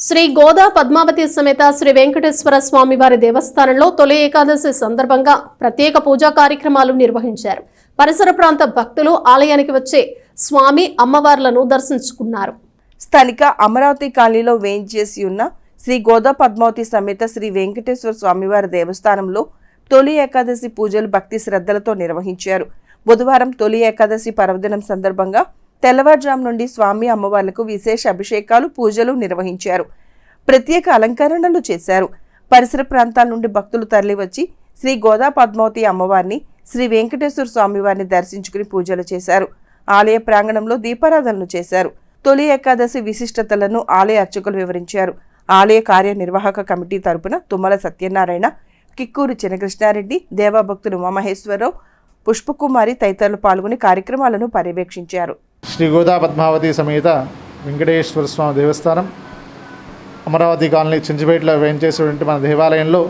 శ్రీ గోదా పద్మావతి సమేత శ్రీ వెంకటేశ్వర స్వామి వారి దేవస్థానంలో తొలి ఏకాదశి సందర్భంగా ప్రత్యేక పూజా కార్యక్రమాలు నిర్వహించారు. పరిసర ప్రాంత భక్తులు ఆలయానికి వచ్చే స్వామి అమ్మవార్లను దర్శించుకున్నారు. స్థానిక అమరావతి కాలనీలో వేంచేసి ఉన్న శ్రీ గోదా పద్మావతి సమేత శ్రీ వెంకటేశ్వర స్వామివారి దేవస్థానంలో తొలి ఏకాదశి పూజలు భక్తి శ్రద్ధలతో నిర్వహించారు. బుధవారం తొలి ఏకాదశి పర్వదినం సందర్భంగా తెల్లవారుజాము నుండి స్వామి అమ్మవార్లకు విశేష అభిషేకాలు పూజలు నిర్వహించారు. ప్రత్యేక అలంకరణలు చేశారు. పరిసర ప్రాంతాల నుండి భక్తులు తరలివచ్చి శ్రీ గోదా పద్మావతి అమ్మవారిని శ్రీ వెంకటేశ్వర స్వామివారిని దర్శించుకుని పూజలు చేశారు. ఆలయ ప్రాంగణంలో దీపారాధనలు చేశారు. తొలి ఏకాదశి విశిష్టతలను ఆలయ అర్చకులు వివరించారు. ఆలయ కార్యనిర్వాహక కమిటీ తరపున తుమ్మల సత్యనారాయణ, కిక్కూరు చినకృష్ణారెడ్డి, దేవభక్తులు ఉమామహేశ్వరరావు, పుష్పకుమారి తదితరులు పాల్గొని కార్యక్రమాలను పర్యవేక్షించారు. శ్రీ గోదా పద్మావతి సమేత వెంకటేశ్వర స్వామి దేవస్థానం అమరావతి కాలనీ చించిపేటలో వేయించేసినటువంటి మన దేవాలయంలో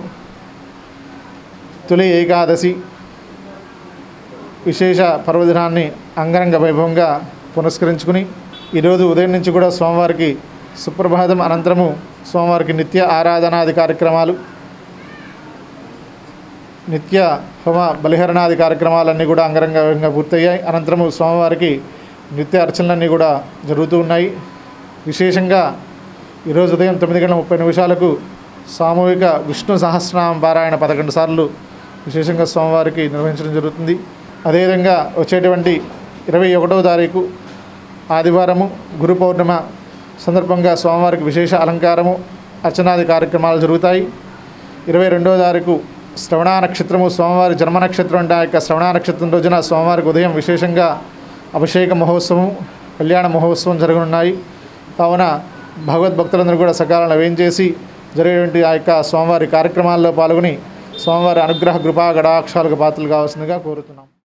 తొలి ఏకాదశి విశేష పర్వదినాన్ని అంగరంగ వైభవంగా పురస్కరించుకుని ఈరోజు ఉదయం నుంచి కూడా స్వామివారికి సుప్రభాతం అనంతరము స్వామివారికి నిత్య ఆరాధనాది కార్యక్రమాలు, నిత్య హోమ బలిహరణాది కార్యక్రమాలన్నీ కూడా అంగరంగ వైభవంగా పూర్తయ్యాయి. అనంతరము స్వామివారికి నిత్య అర్చనలన్నీ కూడా జరుగుతూ ఉన్నాయి. విశేషంగా ఈరోజు ఉదయం 9:30 సామూహిక విష్ణు సహస్రనామ పారాయణ 11 సార్లు విశేషంగా స్వామివారికి నిర్వహించడం జరుగుతుంది. అదేవిధంగా వచ్చేటువంటి 21వ తారీఖు ఆదివారము గురు పౌర్ణిమ సందర్భంగా స్వామివారికి విశేష అలంకారము అర్చనాది కార్యక్రమాలు జరుగుతాయి. 22వ తారీఖు శ్రవణ నక్షత్రము స్వామివారి జన్మ నక్షత్రం అంటే ఆ యొక్క శ్రవణ నక్షత్రం రోజున స్వామివారికి ఉదయం విశేషంగా అభిషేక మహోత్సవం, కళ్యాణ మహోత్సవం జరగనున్నాయి. కావున భగవద్భక్తులందరూ కూడా సకాలంలో వేయించేసి జరిగేటువంటి ఆ యొక్క స్వామివారి కార్యక్రమాల్లో పాల్గొని స్వామివారి అనుగ్రహ కృపా గడాక్షాలకు పాత్రలు కావాల్సిందిగా కోరుతున్నాం.